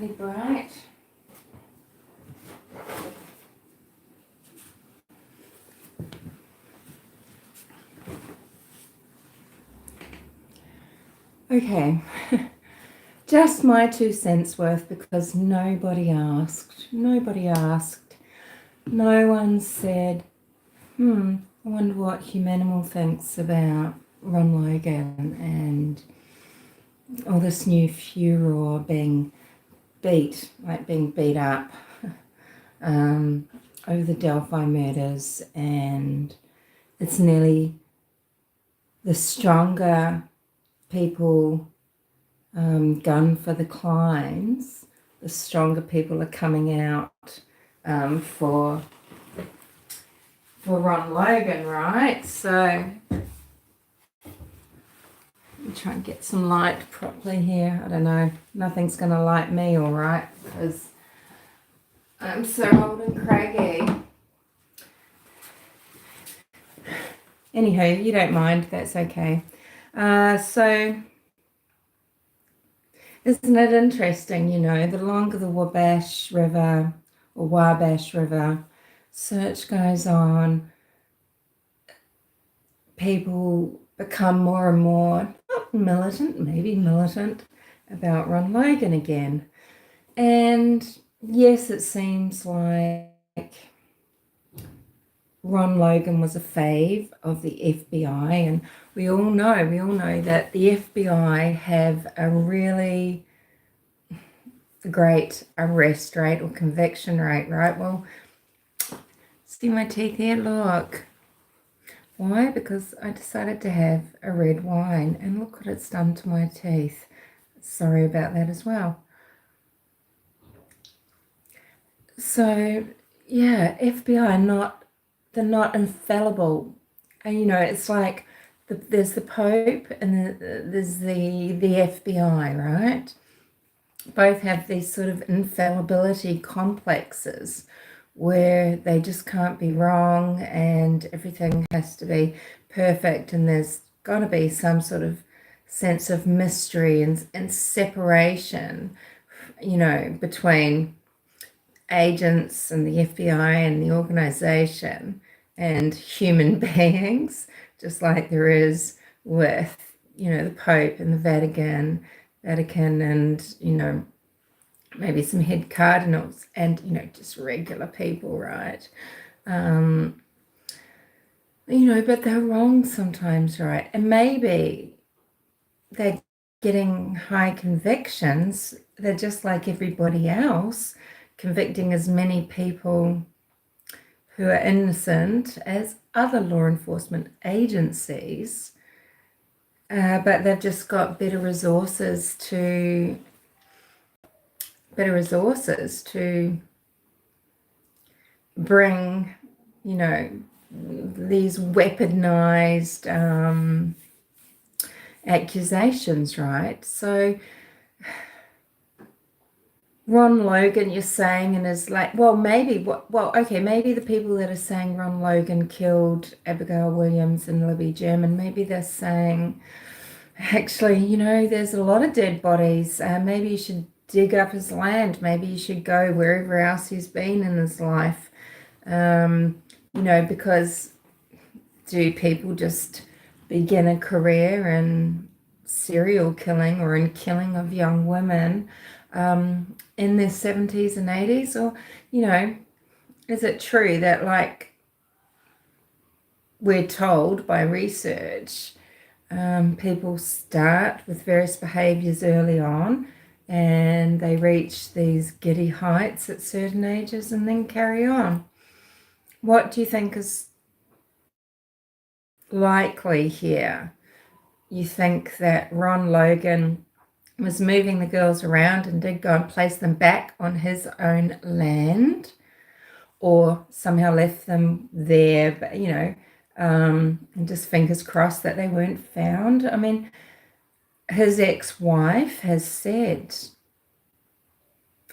really bright. Okay, just my 2 cents worth, because nobody asked. Nobody asked. No one said, I wonder what Humanimal thinks about Ron Logan and all this new furor being beat up over the Delphi murders, and it's nearly the stronger people gun for the clients, the stronger people are coming out for Ron Logan, right? So let me try and get some light properly here. I don't know, nothing's going to light me all right, because I'm so old and craggy. Anywho, you don't mind, that's okay. So isn't it interesting, the longer the Wabash River search goes on, people become more and more, not militant, maybe militant, about Ron Logan again. And yes, it seems like Ron Logan was a fave of the FBI, and we all know that the FBI have a really great arrest rate or conviction rate, right? Well, see my teeth here? Look. Why? Because I decided to have a red wine, and look what it's done to my teeth. Sorry about that as well. So, yeah, FBI, they're not infallible. And, it's like there's the Pope and there's the FBI, right? Both have these sort of infallibility complexes where they just can't be wrong and everything has to be perfect, and there's got to be some sort of sense of mystery and separation, between agents and the FBI and the organization and human beings, just like there is with, the Pope and the Vatican and, maybe some head cardinals and, just regular people, right? But they're wrong sometimes, right? And maybe they're getting high convictions. They're just like everybody else, convicting as many people who are innocent as other law enforcement agencies, but they've just got better resources to bring, these weaponized accusations, right? So Ron Logan, you're saying, and is like, maybe the people that are saying Ron Logan killed Abigail Williams and Libby German, maybe they're saying, actually, there's a lot of dead bodies. Maybe you should dig up his land. Maybe you should go wherever else he's been in his life. Because do people just begin a career in serial killing or in killing of young women in their 70s and 80s? Or, is it true that, like, we're told by research, people start with various behaviors early on and they reach these giddy heights at certain ages and then carry on? What do you think is likely here? You think that Ron Logan was moving the girls around and did go and place them back on his own land, or somehow left them there, but, and just fingers crossed that they weren't found? I mean, his ex-wife has said,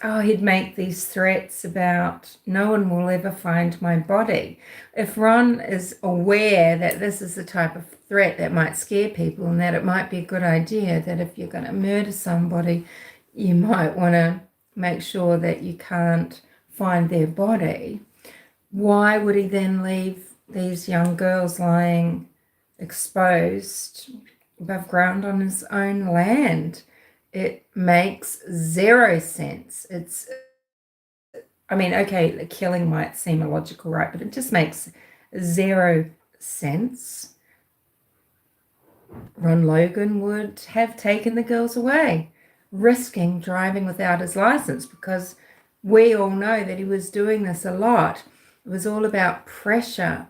he'd make these threats about no one will ever find my body. If Ron is aware that this is the type of threat that might scare people, and that it might be a good idea that if you're going to murder somebody, you might want to make sure that you can't find their body, why would he then leave these young girls lying exposed above ground on his own land? It makes zero sense. I mean, okay, the killing might seem illogical, right? But it just makes zero sense. Ron Logan would have taken the girls away, risking driving without his license, because we all know that he was doing this a lot. It was all about pressure,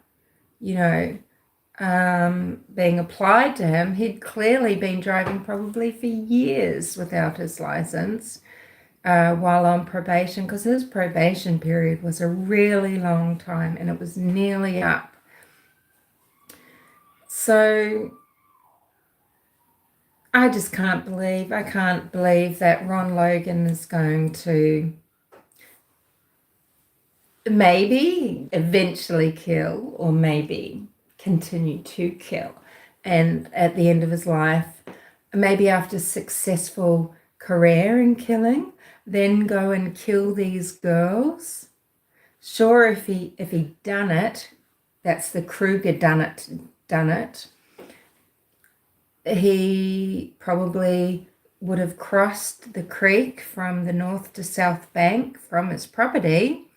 being applied to him. He'd clearly been driving probably for years without his license while on probation, because his probation period was a really long time and it was nearly up. So I can't believe that Ron Logan is going to maybe eventually kill, or maybe continue to kill. And at the end of his life, maybe after a successful career in killing, then go and kill these girls. Sure, if he done it, that's the Kruger done it. He probably would have crossed the creek from the north to south bank from his property,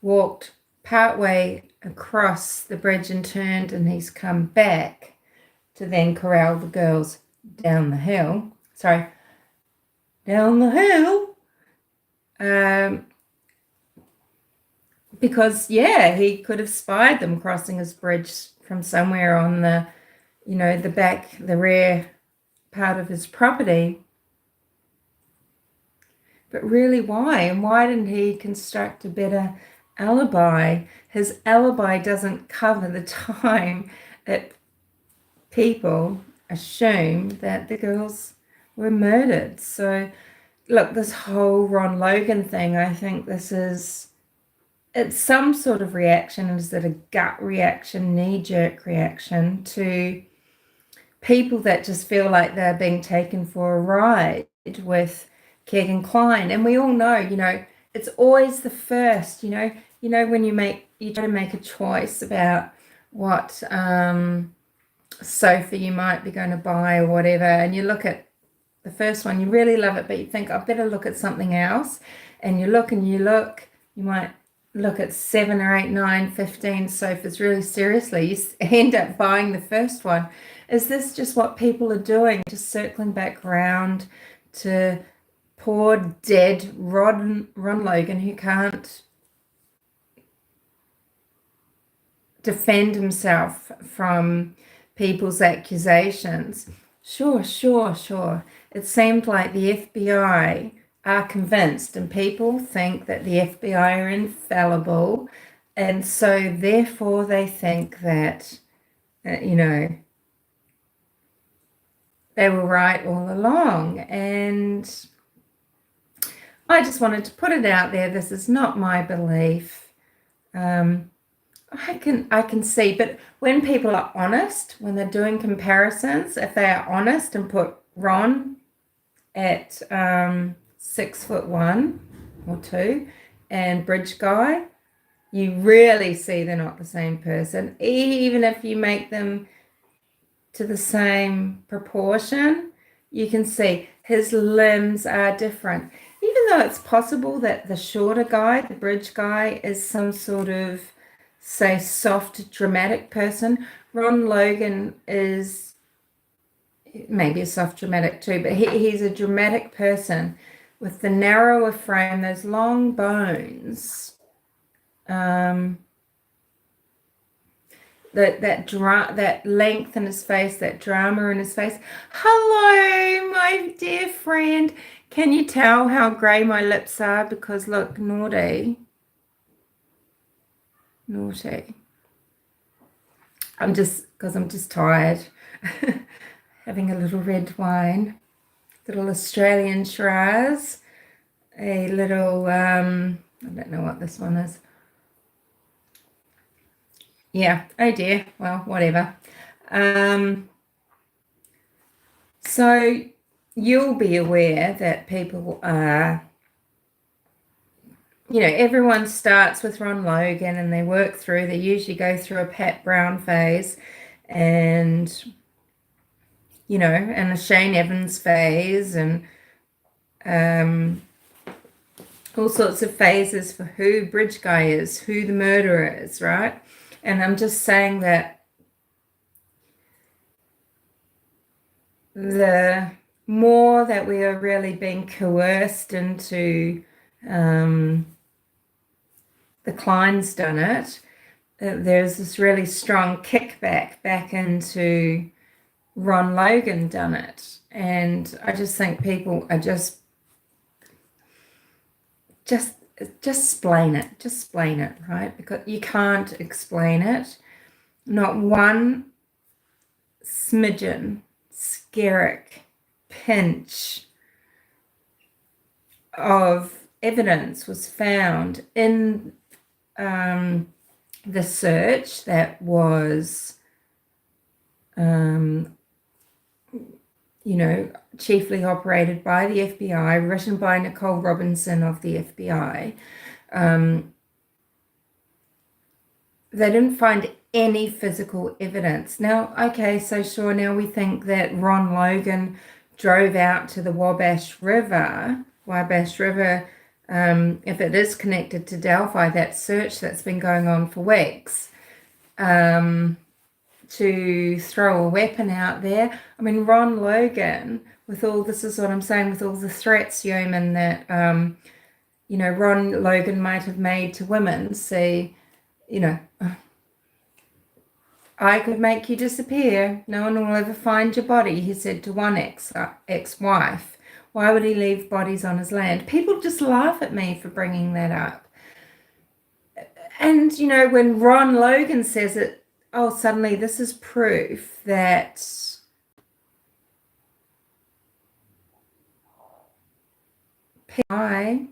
walked partway across the bridge and turned, and he's come back to then corral the girls down the hill. Because, yeah, he could have spied them crossing his bridge from somewhere on the rear part of his property. But really, why? And why didn't he construct a better alibi? His alibi doesn't cover the time that people assume that the girls were murdered. So, look, this whole Ron Logan thing, I think it's some sort of reaction. Is it a gut reaction, knee-jerk reaction to people that just feel like they're being taken for a ride with Keegan Kline? And we all know, it's always the first, when you try to make a choice about what sofa you might be going to buy or whatever, and you look at the first one, you really love it, but you think, I better look at something else. And you look, you might look at 7 or 8, 9, 15 sofas really seriously. You end up buying the first one. Is this just what people are doing? Just circling back around to poor dead Ron Logan, who can't defend himself from people's accusations. Sure. It seemed like the FBI are convinced, and people think that the FBI are infallible, and so therefore they think that, they were right all along. And I just wanted to put it out there. This is not my belief. I can see, but when people are honest, when they're doing comparisons, if they are honest and put Ron at 6'1" or 2 and Bridge Guy, you really see they're not the same person. Even if you make them to the same proportion, you can see his limbs are different. Even though it's possible that the shorter guy, the Bridge Guy, is some sort of, say, soft, dramatic person, Ron Logan is maybe a soft dramatic too, but he's a dramatic person with the narrower frame, those long bones, that length in his face, that drama in his face. Hello, my dear friend. Can you tell how grey my lips are? Because look, naughty. I'm just tired. Having a little red wine, little Australian Shiraz, a little, I don't know what this one is. Yeah, oh dear, well, whatever. So you'll be aware that people are everyone starts with Ron Logan and they work through, they usually go through a Pat Brown phase and, and a Shane Evans phase and all sorts of phases for who Bridge Guy is, who the murderer is, right? And I'm just saying that the more that we are really being coerced into the Klein's done it, there's this really strong kickback back into Ron Logan done it. And I just think people are just explain it. Just explain it, right? Because you can't explain it. Not one smidgen, skerrick, pinch of evidence was found in the search that was, chiefly operated by the FBI, written by Nicole Robinson of the FBI. They didn't find any physical evidence. Now, okay, so sure, now we think that Ron Logan drove out to the Wabash River, if it is connected to Delphi, that search that's been going on for weeks, to throw a weapon out there. I mean, Ron Logan, with all, this is what I'm saying, with all the threats, Yeoman, that, Ron Logan might have made to women, say, I could make you disappear. No one will ever find your body, he said to one ex-wife. Why would he leave bodies on his land? People just laugh at me for bringing that up. And, when Ron Logan says it, suddenly this is proof that PI,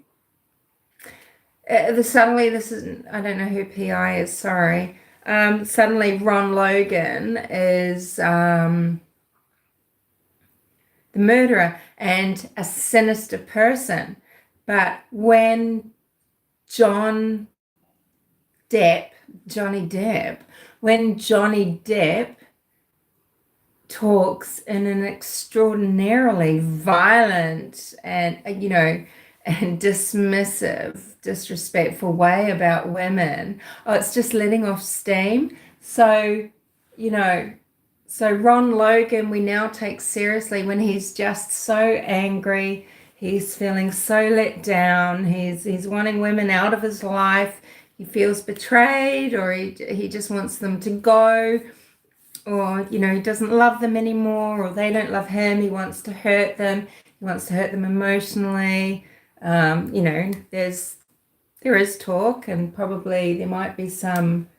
suddenly this is, I don't know who PI is, sorry. Suddenly Ron Logan is the murderer and a sinister person. But when Johnny Depp talks in an extraordinarily violent and, and dismissive, disrespectful way about women, it's just letting off steam. So, so Ron Logan, we now take seriously when he's just so angry, he's feeling so let down, he's wanting women out of his life, he feels betrayed, or he just wants them to go, or, he doesn't love them anymore, or they don't love him, he wants to hurt them, emotionally. There is talk, and probably there might be some,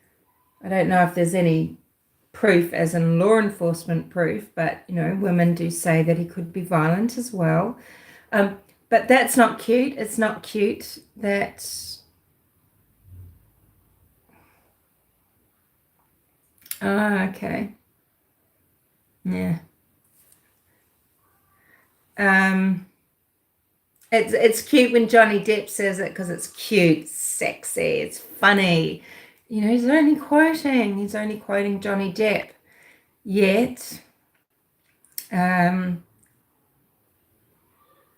I don't know if there's any proof as in law enforcement proof, but women do say that he could be violent as well. But that's not cute. It's not cute that okay. Yeah. It's cute when Johnny Depp says it because it's cute, sexy, it's funny. He's only quoting Johnny Depp. Yet, Ron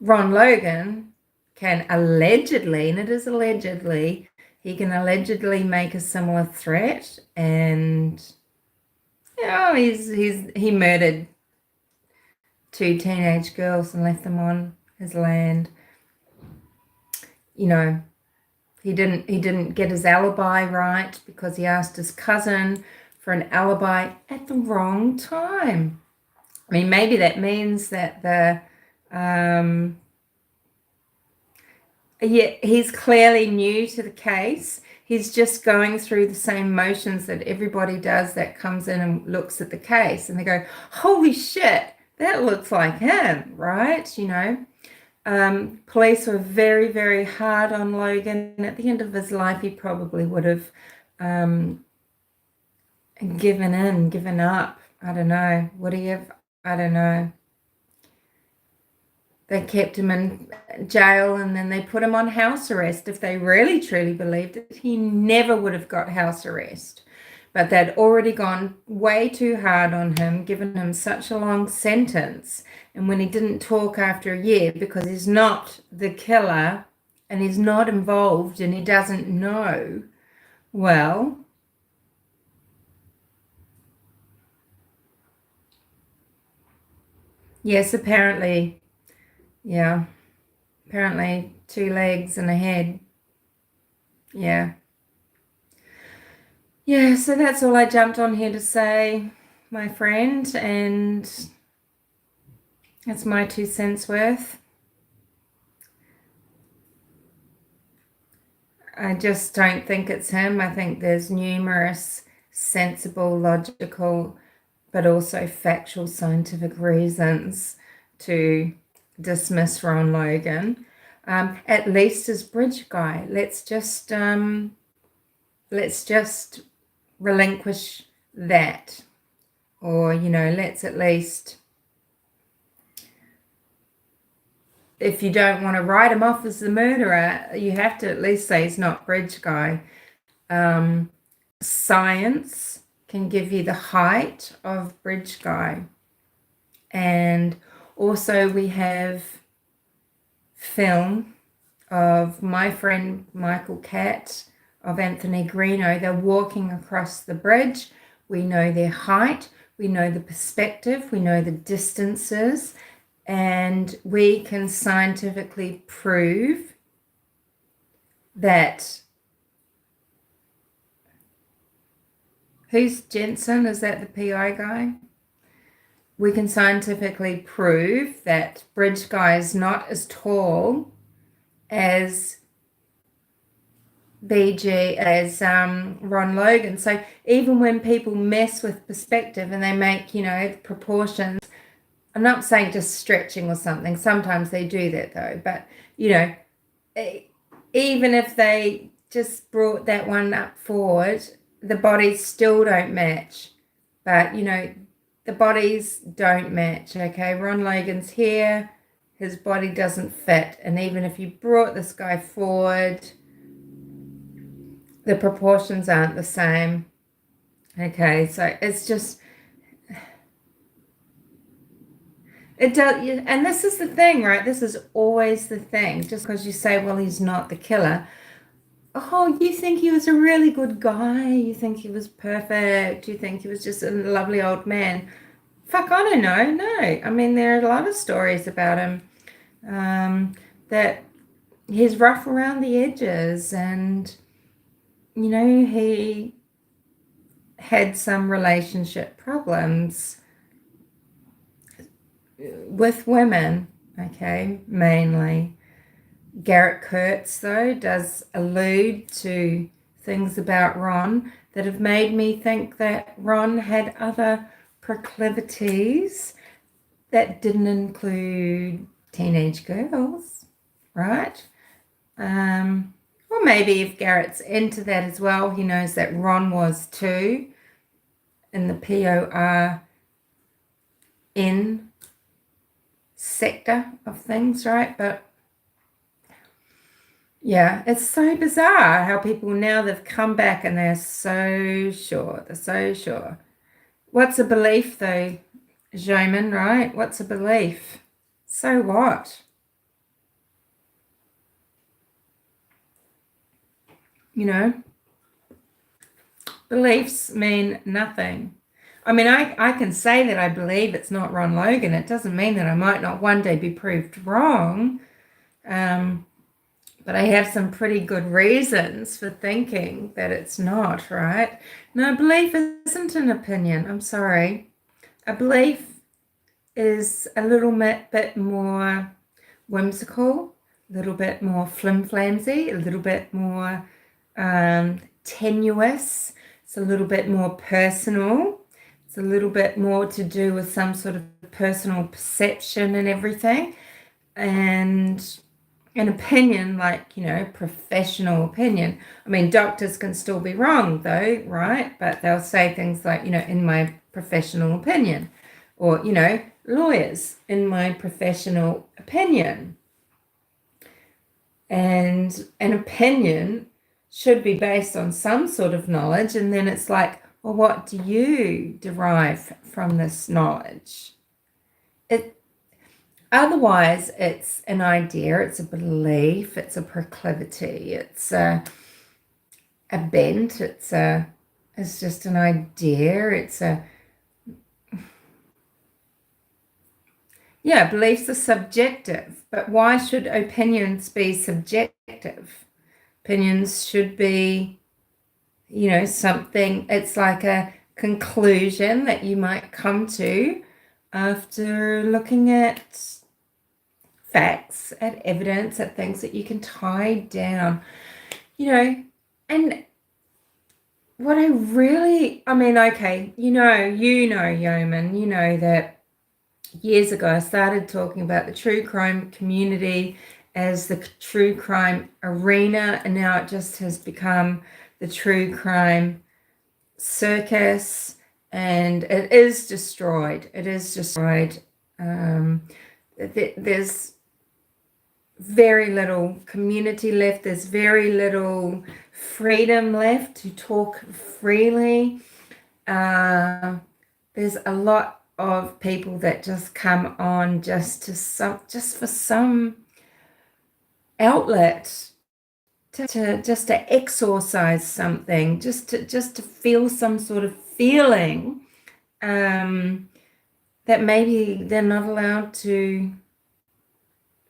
Logan can allegedly, and it is allegedly, he can allegedly make a similar threat, and he murdered 2 teenage girls and left them on his land. He didn't get his alibi right because he asked his cousin for an alibi at the wrong time. I mean, maybe that means that he's clearly new to the case. He's just going through the same motions that everybody does that comes in and looks at the case, and they go, holy shit, that looks like him, right? Police were very, very hard on Logan. At the end of his life, he probably would have given up. I don't know. Would he have? I don't know. They kept him in jail and then they put him on house arrest. If they really truly believed it, he never would have got house arrest. But they'd already gone way too hard on him, given him such a long sentence. And when he didn't talk after a year, because he's not the killer and he's not involved and he doesn't know, well, yes, apparently, yeah, apparently 2 legs and a head. Yeah. Yeah, so that's all I jumped on here to say, my friend, and that's my 2 cents worth. I just don't think it's him. I think there's numerous sensible, logical, but also factual scientific reasons to dismiss Ron Logan, at least as bridge guy. Let's just relinquish that, or let's at least, if you don't want to write him off as the murderer, you have to at least say he's not bridge guy. Science can give you the height of bridge guy, and also we have film of my friend Michael Catt, of Anthony Greeno. They're walking across the bridge. We know their height, we know the perspective, we know the distances, and we can scientifically prove that. Who's Jensen? Is that the PI guy? We can scientifically prove that bridge guy is not as tall as Ron Logan. So even when people mess with perspective and they make, proportions, I'm not saying just stretching or something. Sometimes they do that though. But, even if they just brought that one up forward, the bodies still don't match. But, the bodies don't match, okay? Ron Logan's here, his body doesn't fit. And even if you brought this guy forward, the proportions aren't the same. Okay, so it's just, it does, and this is the thing, right? This is always the thing. Just because you say, well, he's not the killer. Oh, you think he was a really good guy? You think he was perfect? You think he was just a lovely old man? Fuck, I don't know. No, I mean, there are a lot of stories about him, that he's rough around the edges, and he had some relationship problems with women, okay, mainly. Garrett Kurtz, though, does allude to things about Ron that have made me think that Ron had other proclivities that didn't include teenage girls, right? Or maybe if Garrett's into that as well, he knows that Ron was too, in the PORN sector of things, right? But yeah, it's so bizarre how people now, they've come back and they're so sure. They're so sure. What's a belief though, Joman, right? What's a belief? So what? Beliefs mean nothing. I mean, I can say that I believe it's not Ron Logan. It doesn't mean that I might not one day be proved wrong. But I have some pretty good reasons for thinking that it's not, right? No, belief isn't an opinion. I'm sorry. A belief is a little bit more whimsical, a little bit more flim-flamsy, a little bit more tenuous. It's a little bit more personal. It's a little bit more to do with some sort of personal perception and everything. And an opinion, like, professional opinion. I mean, doctors can still be wrong though, right? But they'll say things like, in my professional opinion, or, lawyers, in my professional opinion. And an opinion should be based on some sort of knowledge, and then it's like, well, what do you derive from this knowledge? Otherwise, it's an idea, it's a belief, it's a proclivity, it's a bent, it's just an idea, beliefs are subjective, but why should opinions be subjective? Opinions should be, something, it's like a conclusion that you might come to after looking at facts, at evidence, at things that you can tie down, and what okay, Yeoman, that years ago I started talking about the true crime community as the true crime arena, and now it just has become the true crime circus, and it is destroyed. There's very little community left. There's very little freedom left to talk freely. There's a lot of people that just come on just for some outlet, to exorcise something, just to feel some sort of feeling that maybe they're not allowed to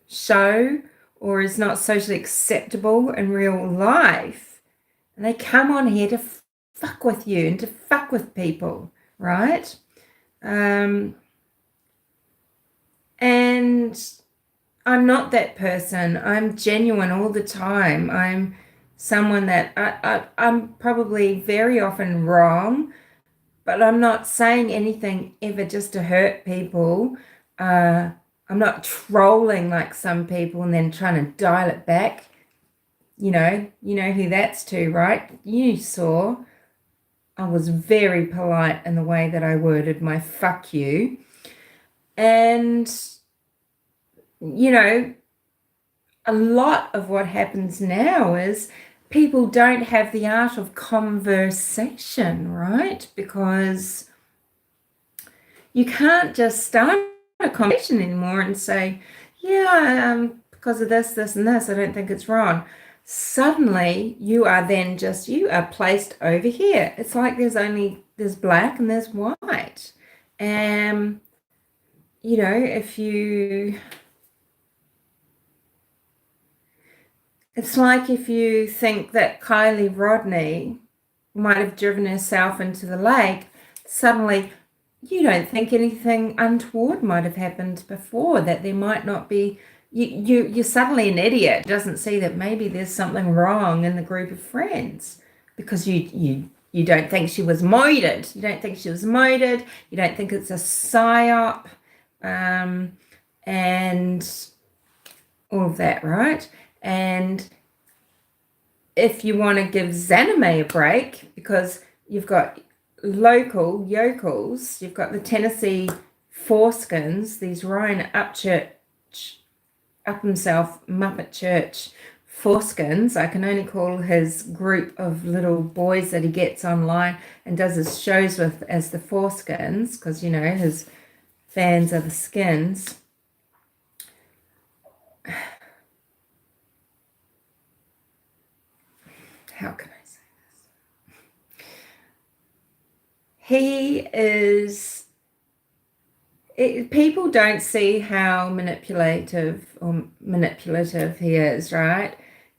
show, or is not socially acceptable in real life. And they come on here to fuck with you and to fuck with people, right? And I'm not that person. I'm genuine all the time. I'm someone that I'm probably very often wrong, but I'm not saying anything ever just to hurt people. I'm not trolling like some people and then trying to dial it back. You know who that's to, right? You saw I was very polite in the way that I worded my fuck you. And, a lot of what happens now is people don't have the art of conversation, right? Because you can't just start a conversation anymore and say, because of this, and this, I don't think it's wrong. Suddenly you are placed over here. It's like there's black and there's white. It's like if you think that Kylie Rodney might have driven herself into the lake, suddenly you don't think anything untoward might have happened before, that there might not be, you're suddenly an idiot, doesn't see that maybe there's something wrong in the group of friends, because you don't think she was murdered. You don't think she was murdered. You don't think it's a psyop, and all of that, right? And if you want to give Zanime a break, because you've got local yokels, you've got the Tennessee foreskins, these Ryan up himself Muppet Church foreskins. I can only call his group of little boys that he gets online and does his shows with as the foreskins, because his fans are the skins. How can I say this? People don't see how manipulative he is, right?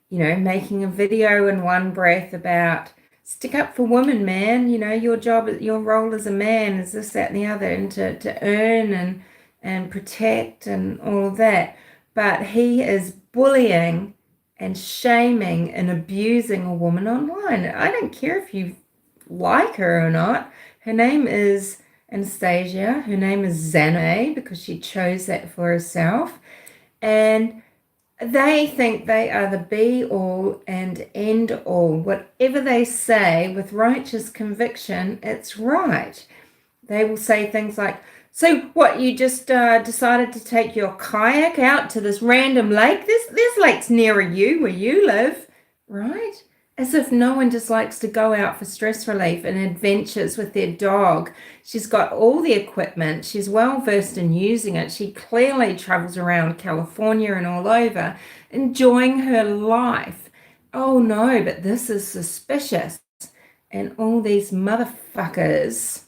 Making a video in one breath about stick up for women, man. Your job, your role as a man is this, that, and the other, and to earn and protect and all of that. But he is bullying and shaming and abusing a woman online. I don't care if you like her or not. Her name is Anastasia. Her name is Zanime because she chose that for herself. And they think they are the be-all and end-all. Whatever they say with righteous conviction, it's right. They will say things like, So what, you just decided to take your kayak out to this random lake? There's lakes nearer you where you live, right? As if no one just likes to go out for stress relief and adventures with their dog. She's got all the equipment. She's well versed in using it. She clearly travels around California and all over, enjoying her life. Oh no, but this is suspicious. And all these motherfuckers.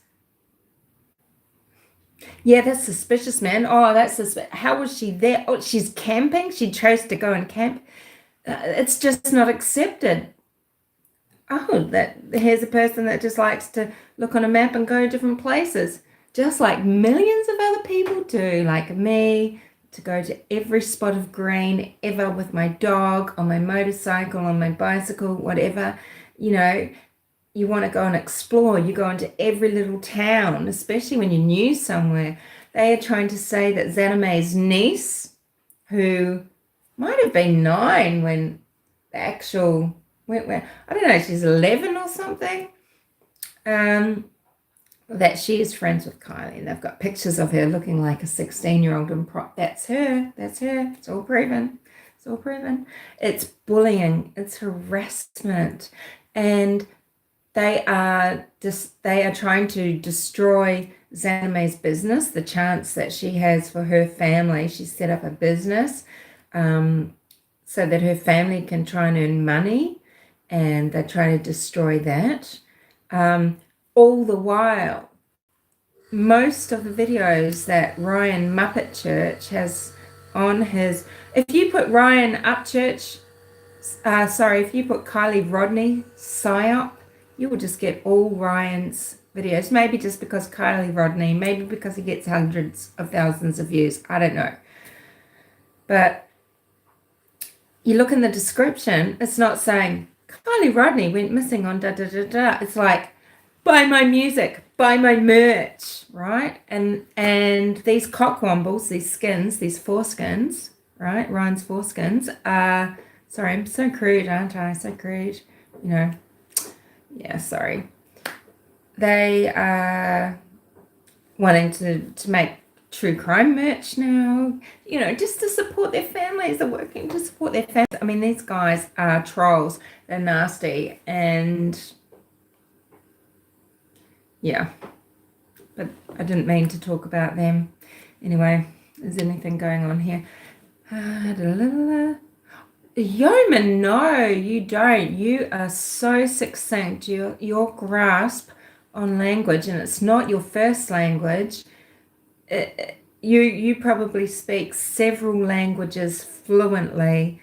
Yeah, that's suspicious, man. Oh, that's suspicious. How was she there? Oh, she's camping. She chose to go and camp. It's just not accepted. Oh, that here's a person that just likes to look on a map and go to different places, just like millions of other people do, like me, to go to every spot of green ever with my dog, on my motorcycle, on my bicycle, whatever. You know, you want to go and explore. You go into every little town, especially when you're new somewhere. They are trying to say that Xaname's niece, who might have been 9 when the actual I don't know, she's 11 or something, that she is friends with Kylie, and they've got pictures of her looking like a 16-year-old, and that's her. It's all proven. It's bullying, it's harassment, and they are trying to destroy Xaname's business, the chance that she has for her family. She set up a business so that her family can try and earn money, and they're trying to destroy that. All the while, most of the videos that Ryan Muppet Church has on his, if you put Ryan Upchurch, if you put Kylie Rodney PsyOp, you will just get all Ryan's videos. Maybe just because Kylie Rodney, maybe because he gets hundreds of thousands of views. I don't know. But you look in the description, it's not saying Kylie Rodney went missing on da da da da. It's like, buy my music, buy my merch, right? And these cockwombles, these skins, these foreskins, right? Ryan's foreskins are, sorry, I'm so crude, aren't I? So crude, you know. Yeah, sorry. They are wanting to make true crime merch now, you know, just to support their families. They're working to support their families. I mean, these guys are trolls. They're nasty. And yeah, but I didn't mean to talk about them. Anyway, is anything going on here? Yeoman, no, you don't. You are so succinct. Your grasp on language, and it's not your first language. You probably speak several languages fluently.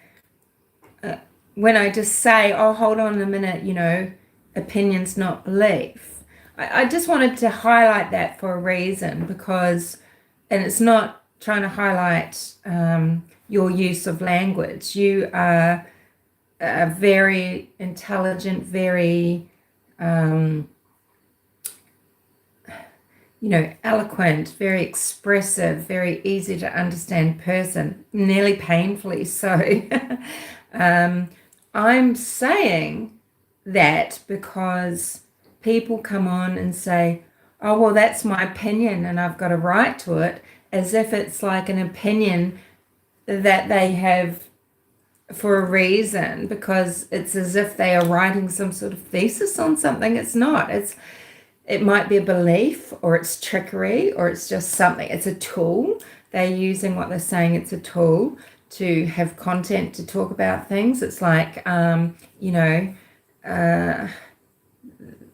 When I just say, oh, hold on a minute, you know, opinion's not belief. I just wanted to highlight that for a reason, because, and it's not trying to highlight your use of language. You are very intelligent, very you know, eloquent, very expressive, very easy to understand person, nearly painfully so. I'm saying that because people come on and say, oh, well, that's my opinion and I've got a right to it, as if it's like an opinion that they have for a reason, because it's as if they are writing some sort of thesis on something. It's not. It might be a belief, or it's trickery, or it's just something. It's a tool. They're using what they're saying. It's a tool to have content to talk about things. It's like, you know,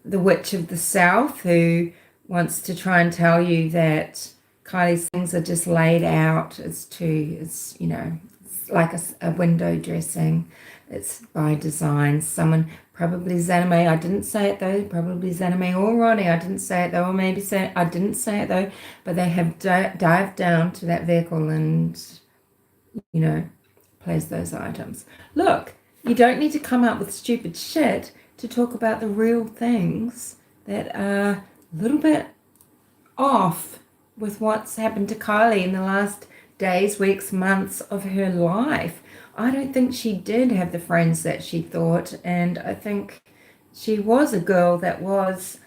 the Witch of the South, who wants to try and tell you that Kylie's things are just laid out. It's you know, it's like a window dressing. It's by design. Someone, probably Zanime, I didn't say it though, probably Zanime or Ronnie, I didn't say it though, or maybe I didn't say it though, but they have dived down to that vehicle and, you know, placed those items. Look, you don't need to come up with stupid shit to talk about the real things that are a little bit off with what's happened to Kylie in the last days, weeks, months of her life. I don't think she did have the friends that she thought, and I think she was a girl that was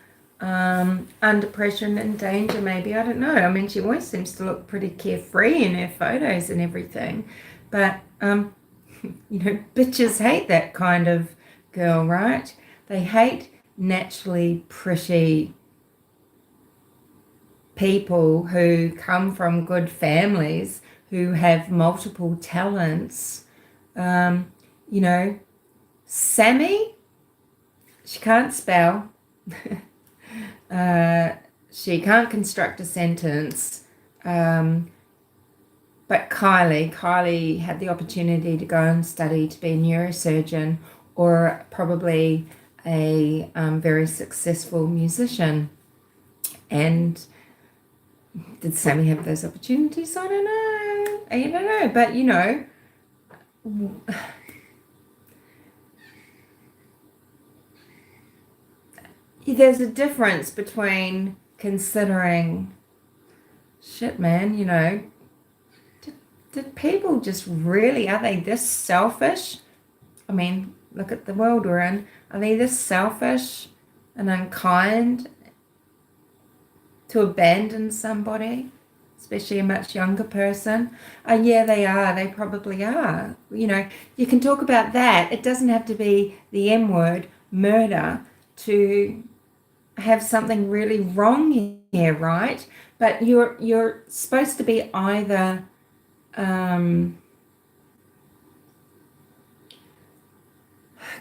under pressure and in danger, maybe. I don't know. I mean, she always seems to look pretty carefree in her photos and everything. But, bitches hate that kind of girl, right? They hate naturally pretty people who come from good families, who have multiple talents. Sammy, she can't spell. She can't construct a sentence. But Kylie had the opportunity to go and study to be a neurosurgeon or probably a very successful musician. And did Sammy have those opportunities? I don't know. But, there's a difference between considering, shit, man, did people just really, are they this selfish? I mean, look at the world we're in. Are they this selfish and unkind to abandon somebody, especially a much younger person? Yeah, they are. They probably are. You can talk about that. It doesn't have to be the M word, murder, to have something really wrong here, right? But you're supposed to be either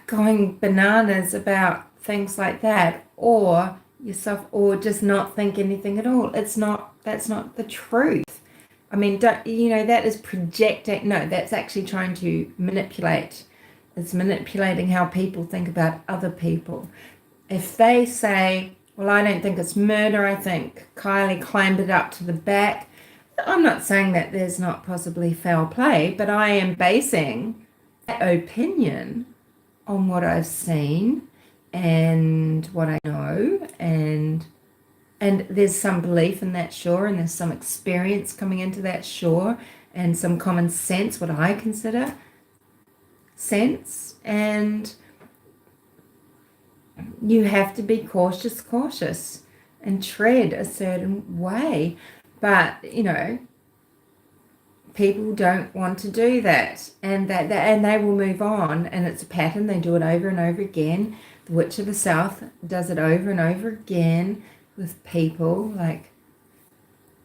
going bananas about things like that, or yourself, or just not think anything at all. That's not the truth. I mean, that is projecting. No, that's actually trying to manipulate. It's manipulating how people think about other people. If they say, well, I don't think it's murder, I think Kylie climbed it up to the back. I'm not saying that there's not possibly foul play, but I am basing that opinion on what I've seen and what I know, and there's some belief in that, sure, and there's some experience coming into that, sure, and some common sense, what I consider sense, and you have to be cautious and tread a certain way. But, people don't want to do that, and they will move on, and it's a pattern. They do it over and over again. The Witch of the South does it over and over again with people like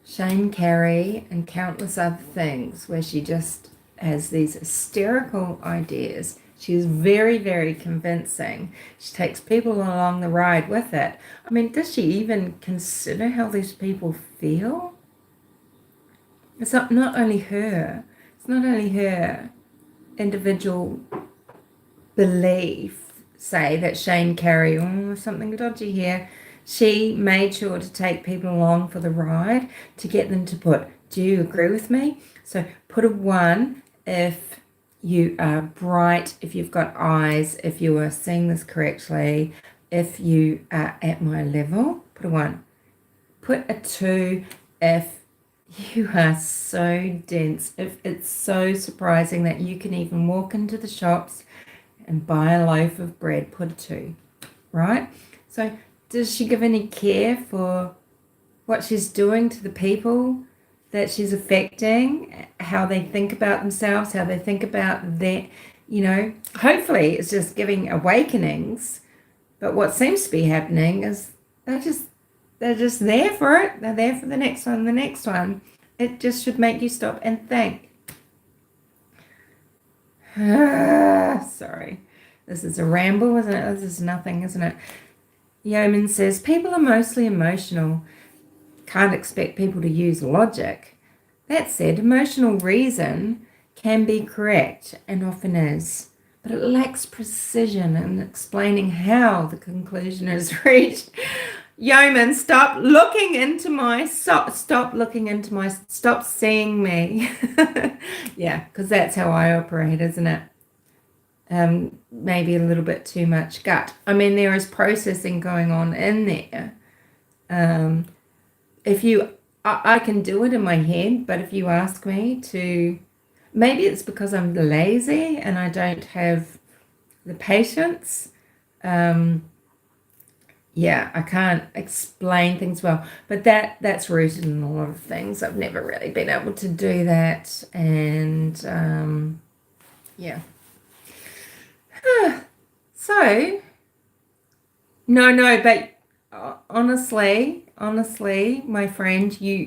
Shane Carey and countless other things, where she just has these hysterical ideas. She is very, very convincing. She takes people along the ride with it. I mean, does she even consider how these people feel? It's not only her. It's not only her individual belief, say, that Shane Carey, something dodgy here. She made sure to take people along for the ride, to get them to put, do you agree with me? So put a 1 if you are bright, if you've got eyes, if you are seeing this correctly, if you are at my level, put a 1. Put a 2 if you are so dense, if it's so surprising that you can even walk into the shops and buy a loaf of bread, put a 2, right? So does she give any care for what she's doing to the people that she's affecting, how they think about themselves, how they think about their, hopefully it's just giving awakenings. But what seems to be happening is they're just there for it. They're there for the next one. It just should make you stop and think. Sorry. This is a ramble, isn't it? This is nothing, isn't it? Yeoman says, people are mostly emotional. Can't expect people to use logic. That said, emotional reason can be correct and often is, but it lacks precision in explaining how the conclusion is reached. Yeoman, stop seeing me. Yeah, because that's how I operate, isn't it? Maybe a little bit too much gut. I mean, there is processing going on in there. I can do it in my head, but if you ask me to, maybe it's because I'm lazy and I don't have the patience. yeah, I can't explain things well, but that's rooted in a lot of things. I've never really been able to do that, and yeah. So no, but honestly, my friend, you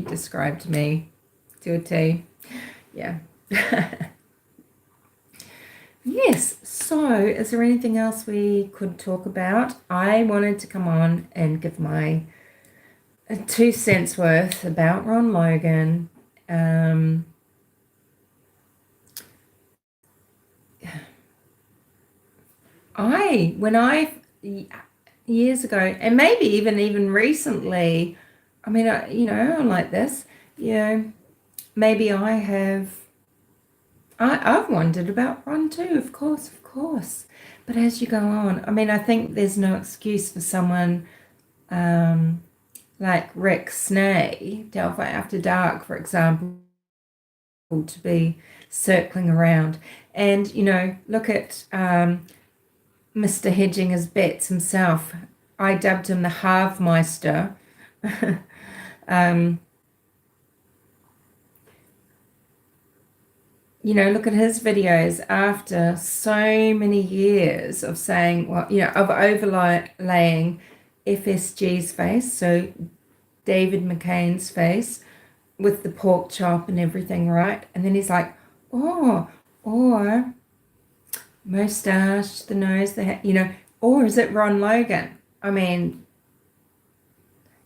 described me to a T. Yeah. Yes. So, is there anything else we could talk about? I wanted to come on and give my 2 cents worth about Ron Logan. Um, when I years ago, and maybe even recently, I mean, I'm like this. Maybe I've wondered about Ron too, of course. But as you go on, I mean, I think there's no excuse for someone like Rick Snay, Delphi After Dark, for example, to be circling around. And, look at Mr. Hedging his bets himself. I dubbed him the Halvmeister. Look at his videos after so many years of saying, well, of overlaying FSG's face, so David McCain's face, with the pork chop and everything, right? And then he's like, oh, or mustache, the nose, or is it Ron Logan? I mean,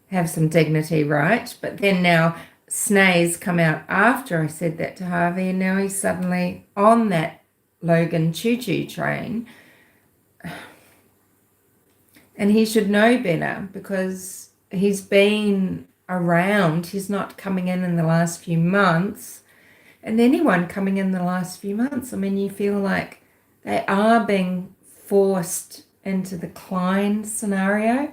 have some dignity, right? But then now Snay's come out after I said that to Harvey, and now he's suddenly on that Logan choo-choo train. And he should know better because he's been around. He's not coming in the last few months. And anyone coming in the last few months, I mean, you feel like they are being forced into the Klein scenario.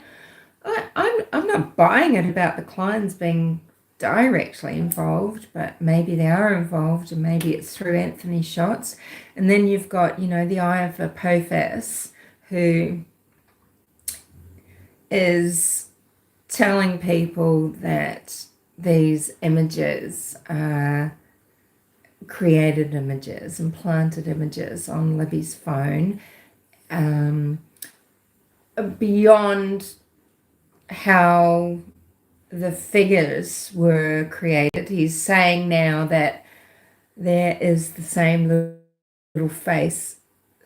I'm not buying it about the Kleins being directly involved, but maybe they are involved, and maybe it's through Anthony Shots. And then you've got, the Eye of Apophis, who is telling people that these images are created images, implanted images on Libby's phone, beyond how the figures were created. He's saying now that there is the same little face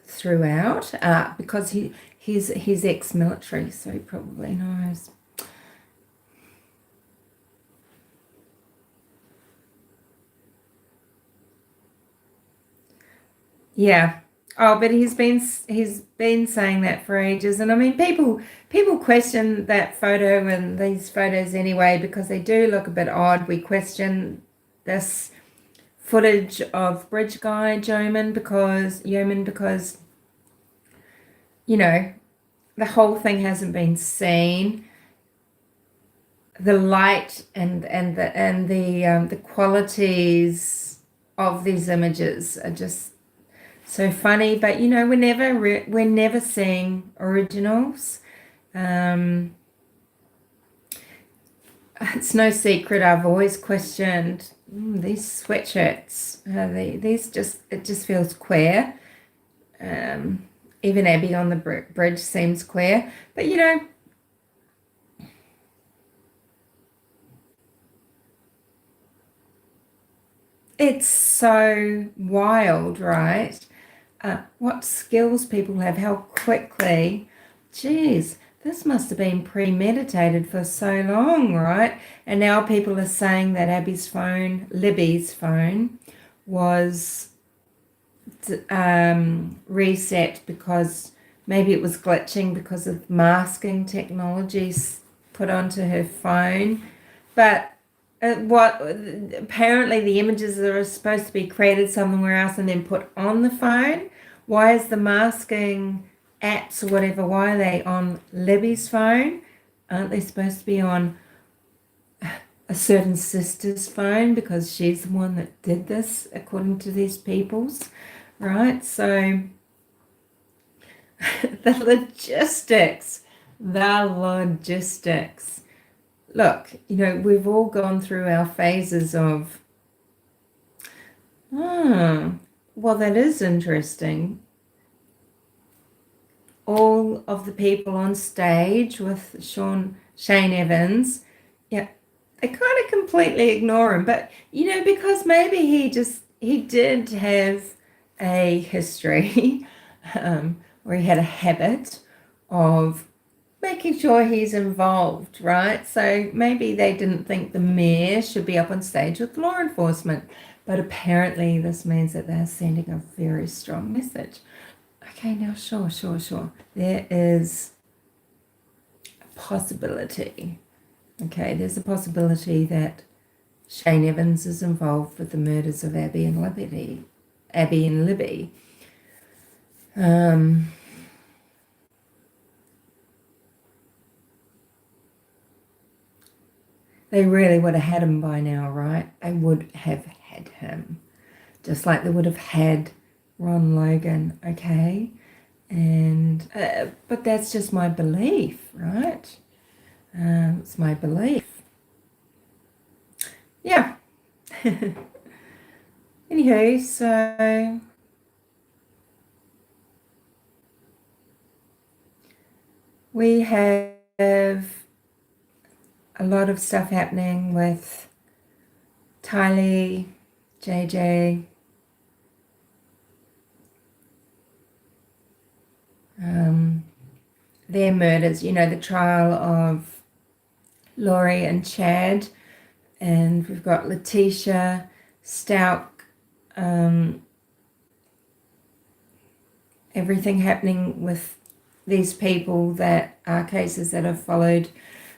throughout, because he's ex-military, so he probably knows. Yeah. Oh, but he's been saying that for ages, and I mean, people question that photo and these photos anyway because they do look a bit odd. We question this footage of Bridge Guy Yeoman because the whole thing hasn't been seen. The light and the qualities of these images are just so funny, but we're never seeing originals. It's no secret I've always questioned these sweatshirts. It just feels queer. Even Abby on the bridge seems queer, but it's so wild, right? What skills people have, how quickly, geez, this must have been premeditated for so long, right? And now people are saying that Libby's phone, was reset because maybe it was glitching because of masking technologies put onto her phone. But apparently the images are supposed to be created somewhere else and then put on the phone. Why is the masking apps or whatever, why are they on Libby's phone? Aren't they supposed to be on a certain sister's phone because she's the one that did this according to these people's, right? So The logistics, the logistics. Look, we've all gone through our phases of, well, that is interesting. All of the people on stage with Shane Evans, yeah, they kind of completely ignore him. But, because maybe he did have a history where he had a habit of making sure he's involved, right? So maybe they didn't think the mayor should be up on stage with law enforcement. But apparently this means that they're sending a very strong message. Okay, now sure. There is a possibility. Okay, there's a possibility that Shane Evans is involved with the murders of Abby and Libby. They really would have had him by now, right? They would have had him. Just like they would have had Ron Logan, okay? And but that's just my belief, right? It's my belief. Yeah. Anywho, so we have a lot of stuff happening with Tylee, JJ, their murders, the trial of Laurie and Chad, and we've got Letitia, Stout, everything happening with these people that are cases that I've followed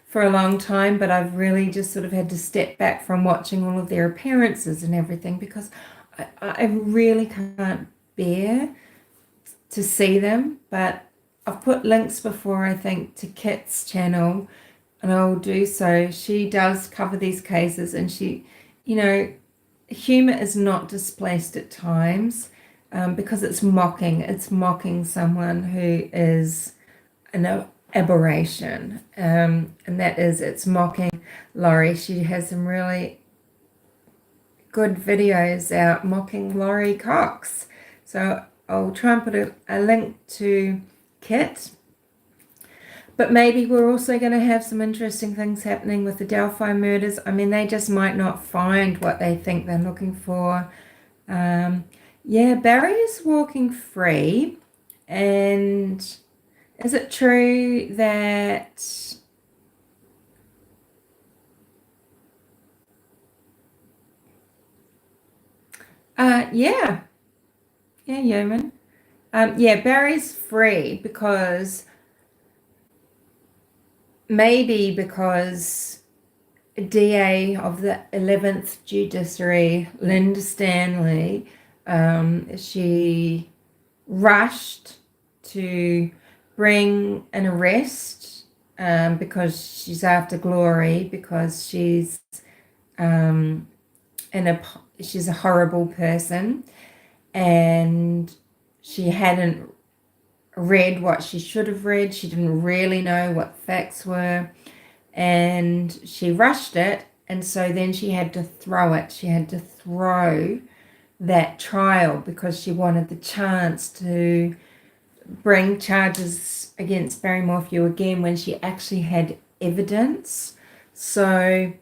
for a long time, but I've really just sort of had to step back from watching all of their appearances and everything because I really can't bear to see them. But I've put links before, I think, to Kit's channel, and I will do so. She does cover these cases, and she, humor is not displaced at times because it's mocking someone who is an aberration, and that is, it's mocking Laurie. She has some really good videos out mocking Laurie Cox, so I'll try and put a link to Kit. But maybe we're also going to have some interesting things happening with the Delphi murders. I mean, they just might not find what they think they're looking for. Yeah, Barry is walking free. And is it true that yeah, Yeoman. Yeah, Barry's free because DA of the 11th Judiciary, Linda Stanley, she rushed to bring an arrest because she's after Glory, because she's she's a horrible person, and she hadn't read what she should have read. She didn't really know what facts were, and she rushed it, and so then she had to throw it. She had to throw that trial because she wanted the chance to bring charges against Barry Morphew again when she actually had evidence. So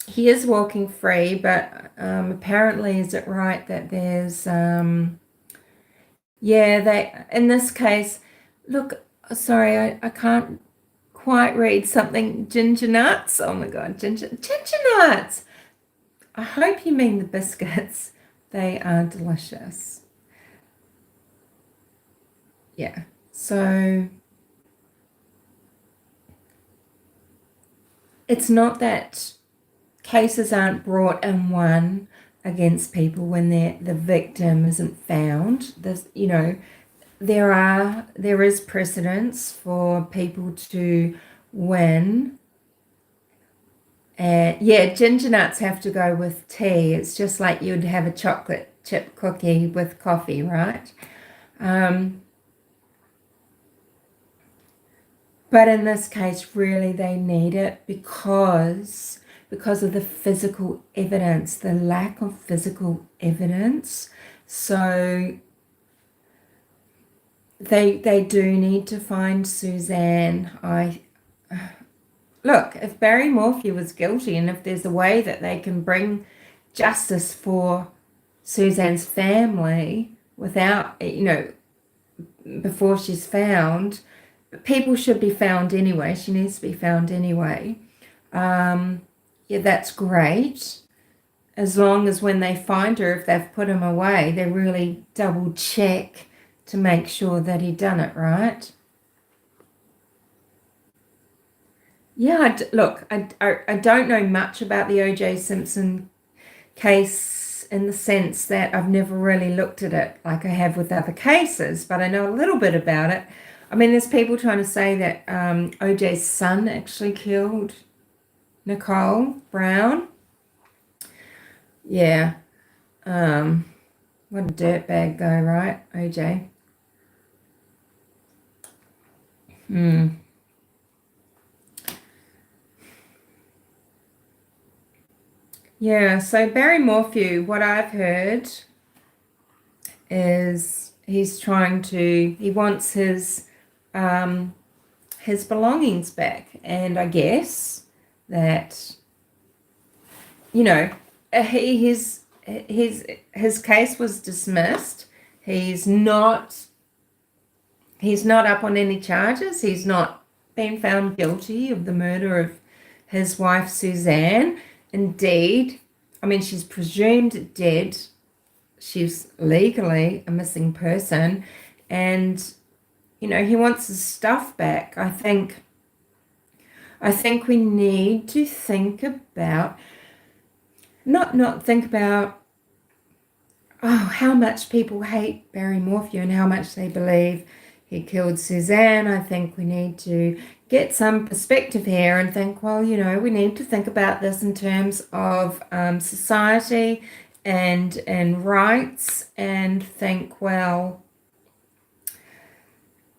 he is walking free, but apparently, is it right that there's they, in this case, look, sorry, I can't quite read something. Ginger nuts. Oh my god, ginger nuts. I hope you mean the biscuits. They are delicious. Yeah. So it's not that cases aren't brought and won against people when the victim isn't found. There is precedence for people to win. And yeah, ginger nuts have to go with tea. It's just like you'd have a chocolate chip cookie with coffee, right? But in this case, really, they need it because of the physical evidence, the lack of physical evidence. So they do need to find Suzanne. Look, if Barry Morphew was guilty, and if there's a way that they can bring justice for Suzanne's family without, before she's found, people should be found anyway. She needs to be found anyway. Yeah, that's great. As long as when they find her, if they've put him away, they really double check to make sure that he done it right. Yeah, look, I don't know much about the O.J. Simpson case in the sense that I've never really looked at it like I have with other cases, but I know a little bit about it. I mean, there's people trying to say that O.J.'s son actually killed Nicole Brown. Yeah. What a dirtbag though, right, O.J.? Yeah, so Barry Morphew, what I've heard is he wants his belongings back. And I guess that, his case was dismissed. He's not up on any charges. He's not been found guilty of the murder of his wife, Suzanne. Indeed, I mean, she's presumed dead. She's legally a missing person. And, he wants his stuff back. I think we need to think about, not think about, how much people hate Barry Morphew and how much they believe he killed Suzanne. I think we need to get some perspective here and think, well, we need to think about this in terms of society and rights, and think, well,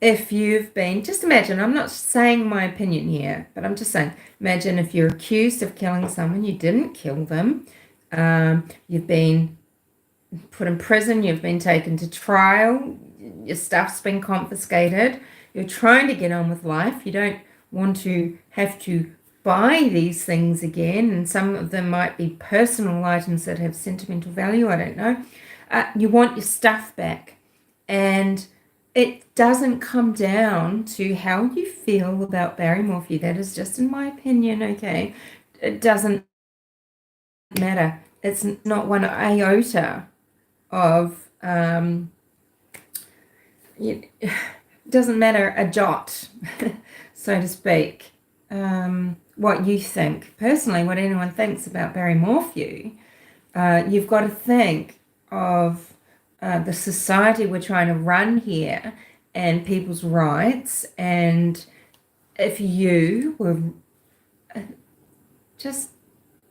if you've been, just imagine, I'm not saying my opinion here, but I'm just saying, imagine if you're accused of killing someone, you didn't kill them, you've been put in prison, you've been taken to trial, your stuff's been confiscated, you're trying to get on with life, you don't want to have to buy these things again, and some of them might be personal items that have sentimental value, I don't know. You want your stuff back, and it doesn't come down to how you feel about Barry Morphew. That is just in my opinion, okay? It doesn't matter. It's not one iota of it doesn't matter a jot, so to speak, what you think. Personally, what anyone thinks about Barry Morphew, you've got to think of the society we're trying to run here and people's rights. And if you were this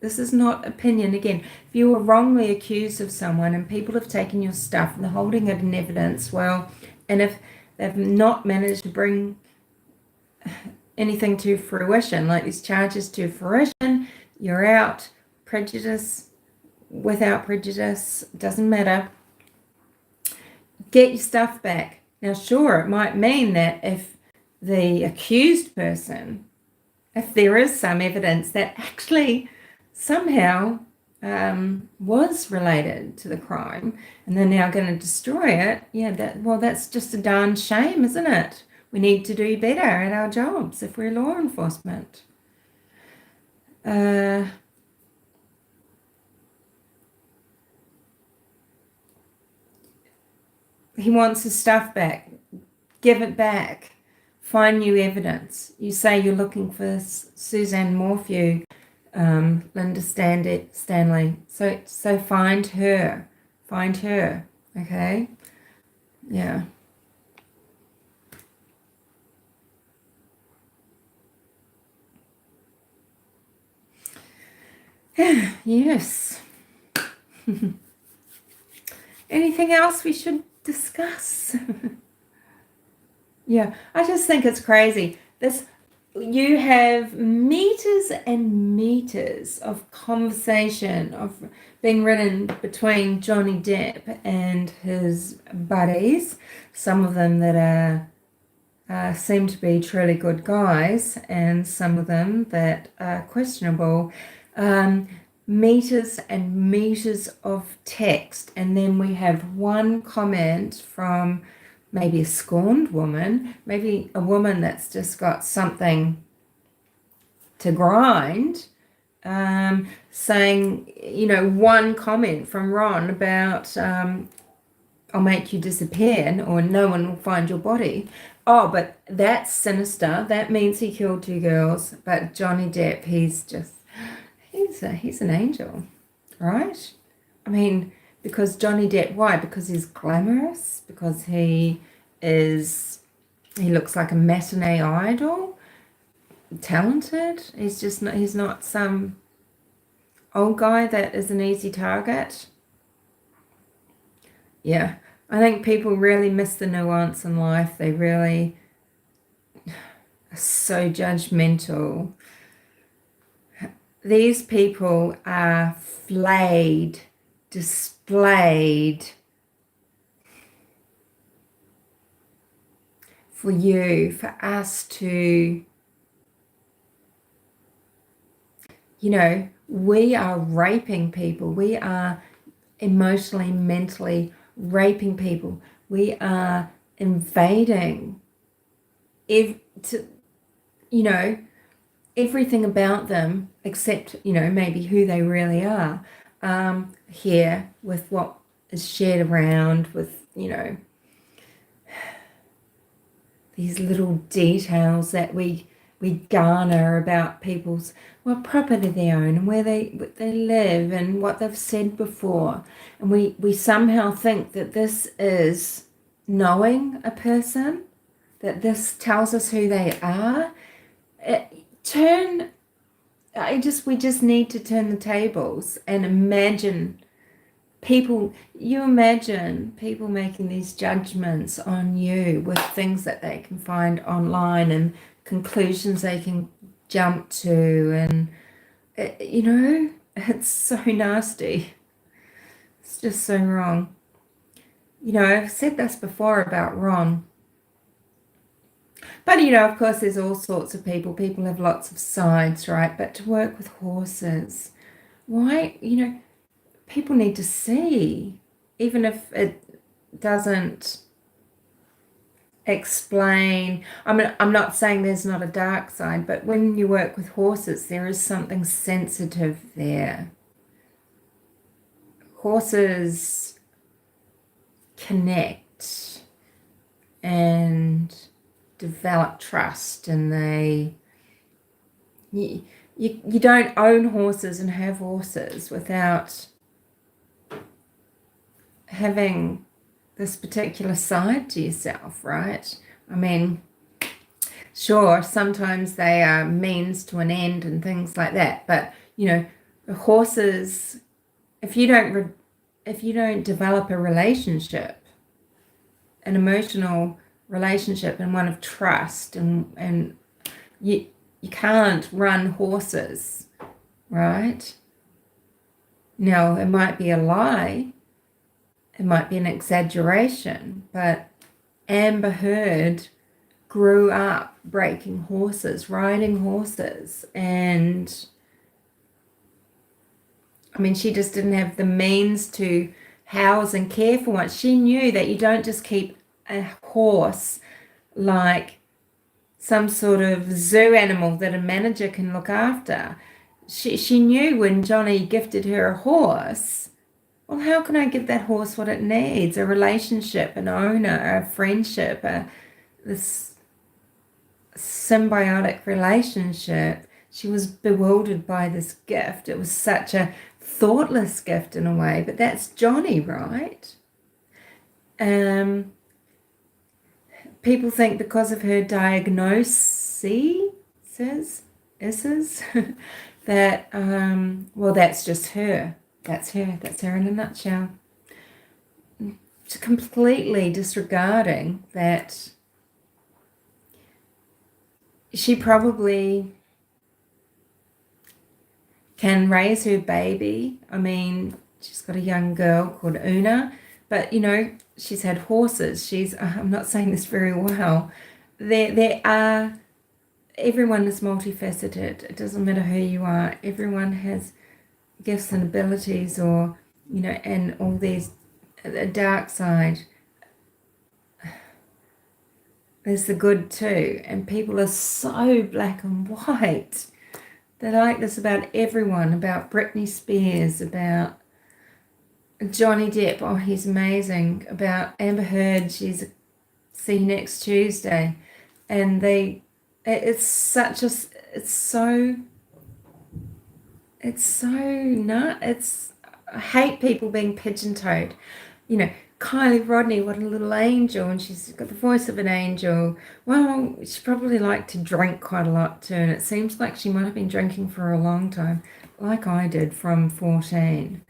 is not opinion again, if you were wrongly accused of someone and people have taken your stuff and they're holding it in evidence, well, and if they've not managed to bring anything to fruition, like these charges to fruition, you're out. Prejudice, without prejudice, doesn't matter. Get your stuff back. Now, sure, it might mean that if the accused person, if there is some evidence that actually somehow was related to the crime, and they're now going to destroy it, that's just a darn shame, isn't it? We need to do better at our jobs if we're law enforcement. He wants his stuff back. Give it back. Find new evidence. You say you're looking for Suzanne Morphew, Linda Stanley. So find her. Find her. Okay? Yeah. Yes. Anything else we should discuss? Yeah, I just think it's crazy. you have meters and meters of conversation of being written between Johnny Depp and his buddies, some of them that seem to be truly good guys, and some of them that are questionable. Meters and meters of text, and then we have one comment from maybe a scorned woman, maybe a woman that's just got something to grind, saying, one comment from Ron about I'll make you disappear, or no one will find your body. Oh, but that's sinister. That means he killed 2 girls. But Johnny Depp, he's an angel, right? I mean, because Johnny Depp, why? Because he's glamorous, because he looks like a matinee idol, talented. He's not some old guy that is an easy target. Yeah, I think people really miss the nuance in life. They really are so judgmental. These people are flayed, displayed for you, for us to, we are raping people. We are emotionally, mentally raping people. We are invading everything about them except, maybe who they really are, here with what is shared around with, these little details that we garner about people's, what property they own and where they live and what they've said before. And we somehow think that this is knowing a person, that this tells us who they are. We just need to turn the tables and imagine people making these judgments on you with things that they can find online and conclusions they can jump to, and it's so nasty. It's just so wrong. I've said this before about Ron. But, of course, there's all sorts of people. People have lots of sides, right? But to work with horses, why, people need to see, even if it doesn't explain. I'm not saying there's not a dark side, but when you work with horses, there is something sensitive there. Horses connect and develop trust, and you don't own horses and have horses without having this particular side to yourself, right? I mean, sure, sometimes they are means to an end and things like that, but the horses, if you don't develop a relationship, an emotional relationship, and one of trust, and you can't run horses, right? Now, it might be a lie, it might be an exaggeration, but Amber Heard grew up breaking horses, riding horses, and she just didn't have the means to house and care for one. She knew that you don't just keep a horse like some sort of zoo animal that a manager can look after. She knew when Johnny gifted her a horse, well, how can I give that horse what it needs? A relationship, an owner, a friendship, this symbiotic relationship. She was bewildered by this gift. It was such a thoughtless gift in a way, but that's Johnny, right? People think because of her diagnosis that well, that's just her. That's her in a nutshell. Completely disregarding that, she probably can raise her baby. I mean, she's got a young girl called Una, but she's had horses. I'm not saying this very well. There are, everyone is multifaceted. It doesn't matter who you are. Everyone has gifts and abilities, or and all these, the dark side. There's the good too, and people are so black and white. They're like this about everyone, about Britney Spears, about Johnny Depp, oh, he's amazing, about Amber Heard, she's see next Tuesday, and it's such a, I hate people being pigeon-toed. Kylie Rodney, what a little angel, and she's got the voice of an angel. Well, she probably liked to drink quite a lot too, and it seems like she might have been drinking for a long time, like I did from 14.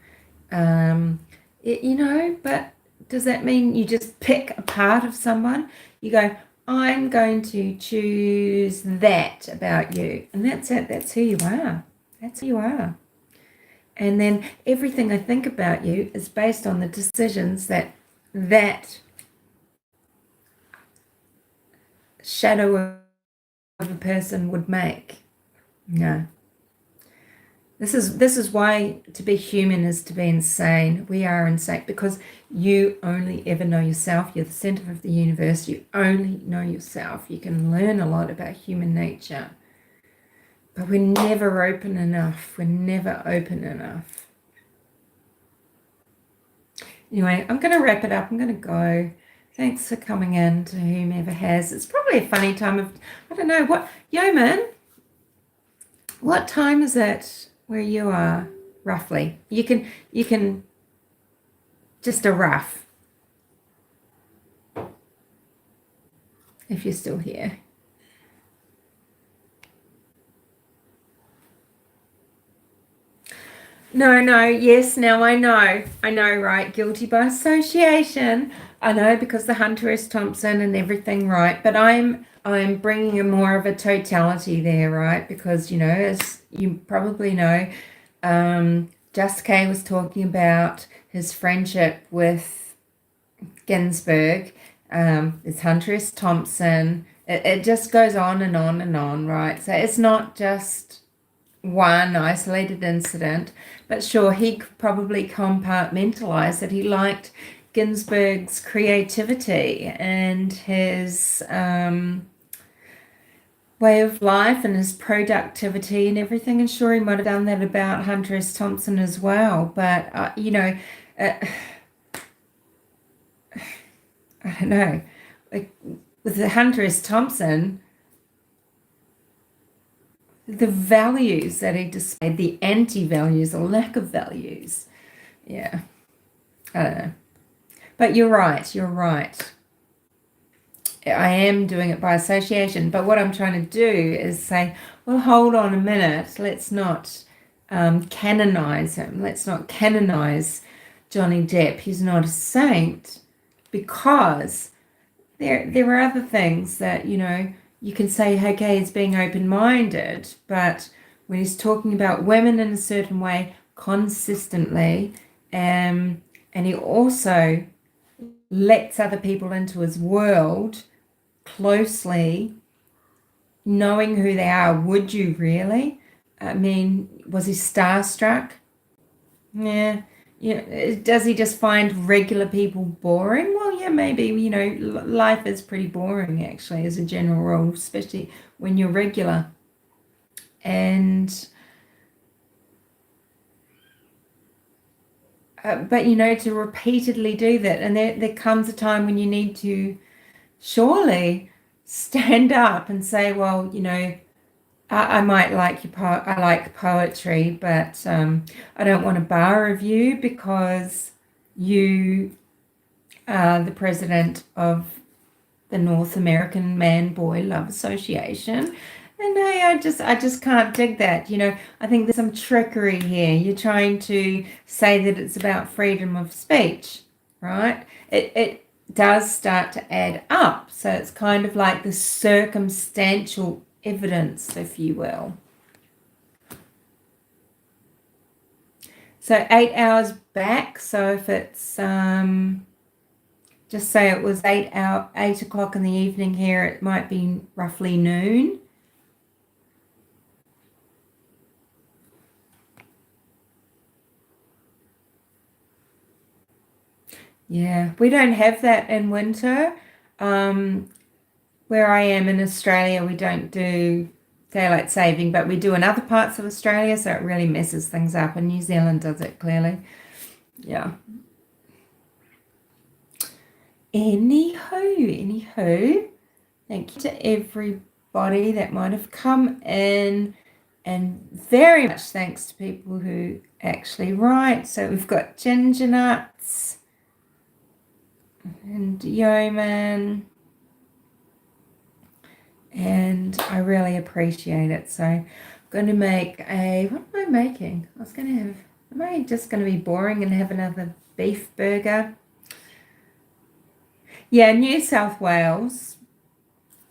But does that mean you just pick a part of someone? You go, I'm going to choose that about you, and that's it. That's who you are. That's who you are. And then everything I think about you is based on the decisions that shadow of a person would make. No. This is why to be human is to be insane. We are insane because you only ever know yourself. You're the center of the universe. You only know yourself. You can learn a lot about human nature. But we're never open enough. We're never open enough. Anyway, I'm going to wrap it up. I'm going to go. Thanks for coming in to whomever has. It's probably a funny time of, I don't know, what, Yeoman, what time is it where you are, roughly? You can, just a rough, if you're still here. No, yes, now I know, right? Guilty by association. I know, because the Hunter S. Thompson and everything, right? But I'm bringing a more of a totality there, right? Because, as you probably know, Just Kay was talking about his friendship with Ginsburg. It's Hunter S. Thompson. It just goes on and on and on, right? So it's not just one isolated incident, but sure, he could probably compartmentalize that he liked Ginsburg's creativity and his way of life and his productivity and everything, and sure, he might have done that about Hunter S. Thompson as well, but I don't know, like with the Hunter S. Thompson, the values that he displayed, the anti-values or lack of values. Yeah, I don't know. But you're right. I am doing it by association. But what I'm trying to do is say, well, hold on a minute. Let's not canonize him. Let's not canonize Johnny Depp. He's not a saint, because there are other things that, you can say, okay, he's being open-minded, but when he's talking about women in a certain way consistently, and he also lets other people into his world closely, knowing who they are, would you really? I mean, was he starstruck? Yeah. Does he just find regular people boring? Well, yeah, maybe, life is pretty boring, actually, as a general rule, especially when you're regular. And, but, to repeatedly do that, and there comes a time when you need to surely stand up and say, well, I might like I like poetry, but I don't want a bar review because you are the president of the North American Man Boy Love Association. And I just can't dig that. I think there's some trickery here. You're trying to say that it's about freedom of speech, right? It does start to add up. So it's kind of like the circumstantial evidence, if you will. So 8 hours back. So if it's just say it was 8 o'clock in the evening here, it might be roughly noon. Yeah, we don't have that in winter. Where I am in Australia, we don't do daylight saving, but we do in other parts of Australia, so it really messes things up. And New Zealand does it clearly. Yeah. Anywho, thank you to everybody that might have come in, and very much thanks to people who actually write. So we've got Ginger Nuts and Yeoman, and I really appreciate it. So I'm going to make what am I making? Am I just going to be boring and have another beef burger? Yeah, New South Wales,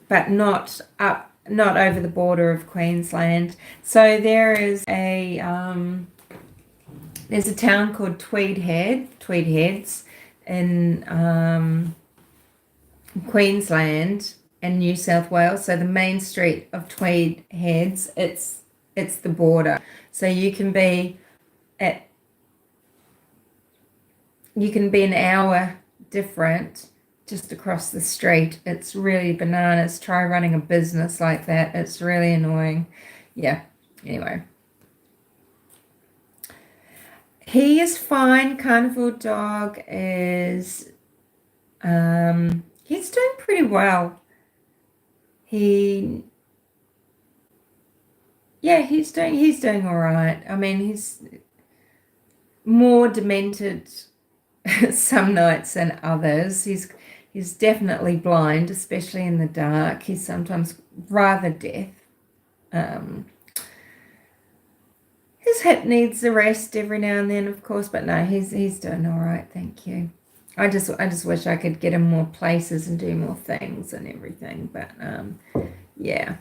but not over the border of Queensland. So there is there's a town called Tweed Heads in Queensland and New South Wales. So the main street of Tweed Heads, it's the border. So you can be an hour different just across the street. It's really bananas. Try running a business like that. It's really annoying. Yeah. Anyway. He is fine. Carnival dog is he's doing pretty well. He's doing all right. I mean, he's more demented some nights than others. He's definitely blind, especially in the dark. He's sometimes rather deaf. His hip needs a rest every now and then, of course, but no, he's doing all right. Thank you. I just wish I could get him more places and do more things and everything. But yeah,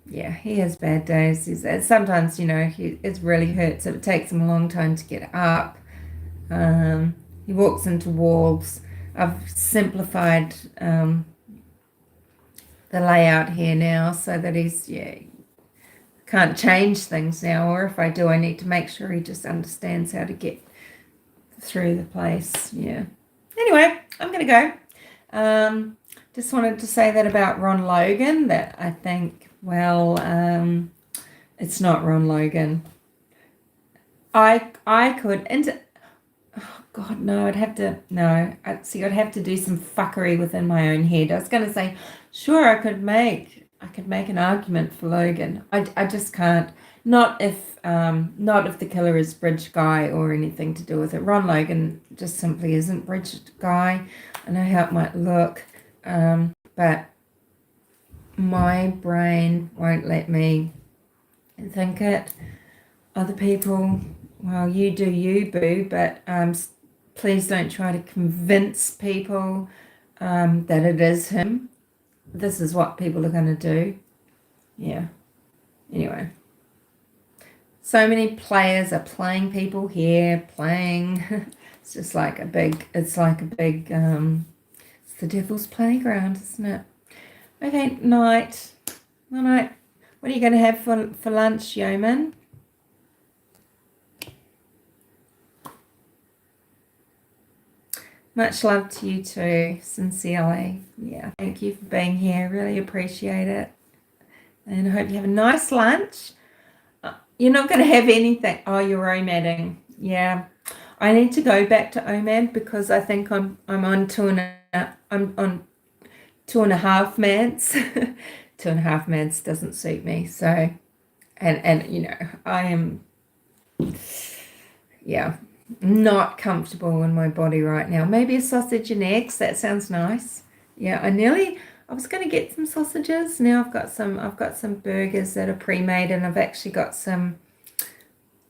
he has bad days. Sometimes it really hurts. It takes him a long time to get up. He walks into walls. I've simplified the layout here now so that can't change things now, or if I do, I need to make sure he just understands how to get through the place. Yeah. Anyway, I'm going to go. Just wanted to say that about Ron Logan, that I think, it's not Ron Logan. I could, and oh God, no, I'd have to do some fuckery within my own head. I was going to say, sure, I could make an argument for Logan. I just can't. Not if the killer is Bridge Guy or anything to do with it. Ron Logan just simply isn't Bridge Guy. I know how it might look, but my brain won't let me think it. Other people, well, you do you, boo, but please don't try to convince people that it is him. This is what people are going to do. Yeah. Anyway. So many players are playing people here, it's just like a big, it's the devil's playground, isn't it? Okay, night. What are you going to have for lunch, Yeoman? Much love to you too, sincerely. Yeah, thank you for being here. Really appreciate it. And I hope you have a nice lunch. You're not going to have anything. Oh, you're OMADing. Yeah. I need to go back to OMAD because I think I'm on 2.5 meds. 2.5 meds doesn't suit me. So, and I am, not comfortable in my body right now. Maybe a sausage and eggs. That sounds nice. Yeah, I was going to get some sausages. Now I've got some burgers that are pre-made, and I've got some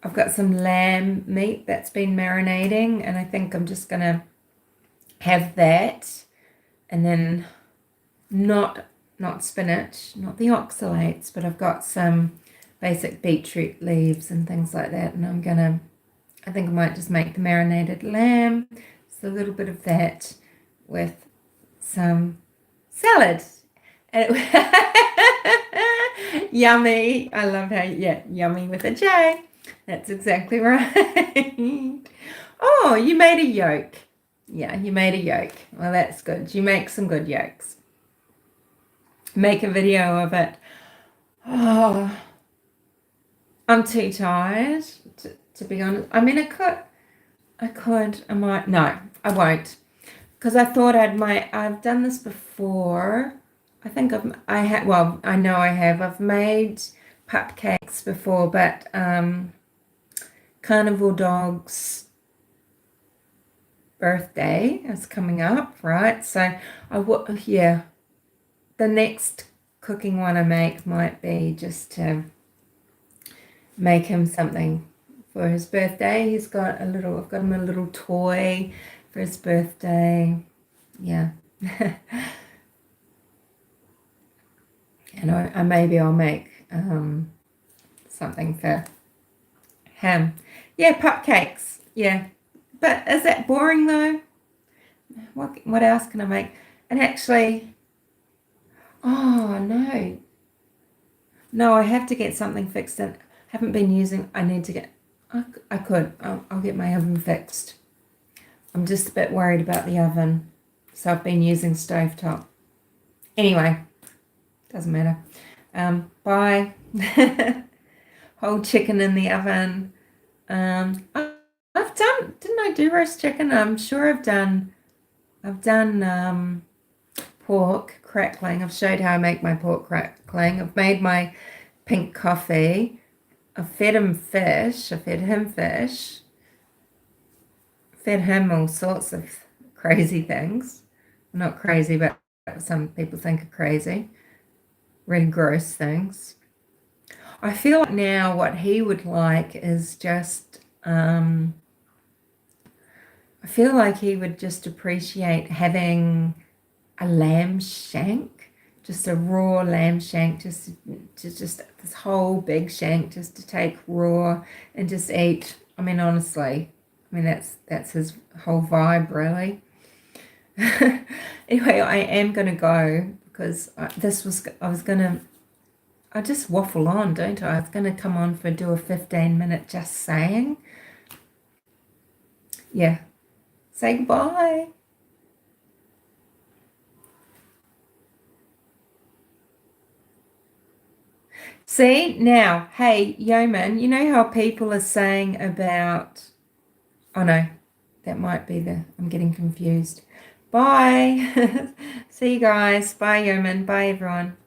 lamb meat that's been marinating, and I think I'm just going to have that, and then not not spinach, not the oxalates, but I've got some basic beetroot leaves and things like that. And I think I might just make the marinated lamb. So a little bit of that with some salad. And yummy. I love how, yeah, yummy with a J. That's exactly right. Oh, you made a yolk. Yeah, you made a yolk. Well, that's good. You make some good yolks. Make a video of it. Oh, I'm too tired to be honest. I mean, I might, no, I won't. Because I thought I've done this before. I think I know I have. I've made cupcakes before, but Carnival Dog's birthday is coming up, right? So yeah, the next cooking one I make might be just to make him something for his birthday. I've got him a little toy for his birthday. Yeah. And maybe I'll make something for him. Yeah, cupcakes. Yeah. But is that boring though? What else can I make? And actually, oh no. No, I have to get something fixed and haven't been using. I need to get, I'll get my oven fixed. I'm just a bit worried about the oven. So I've been using stovetop. Anyway, doesn't matter. Bye. Whole chicken in the oven. Didn't I do roast chicken? I'm sure I've done pork crackling. I've showed how I make my pork crackling. I've made my pink coffee. I've fed him fish. I fed him fish. Fed him all sorts of crazy things. Not crazy, but some people think are crazy. Really gross things. I feel like now what he would like is just, I feel like he would just appreciate having a lamb shank, just a raw lamb shank, just this whole big shank just to take raw and just eat. I mean, honestly, that's his whole vibe, really. Anyway, I am going to go because I just waffle on, don't I? I was going to come on do a 15-minute just saying. Yeah. Say goodbye. See, now, hey, Yeoman, you know how people are saying about, oh no, that might be I'm getting confused. Bye. See you guys. Bye, Yeoman. Bye, everyone.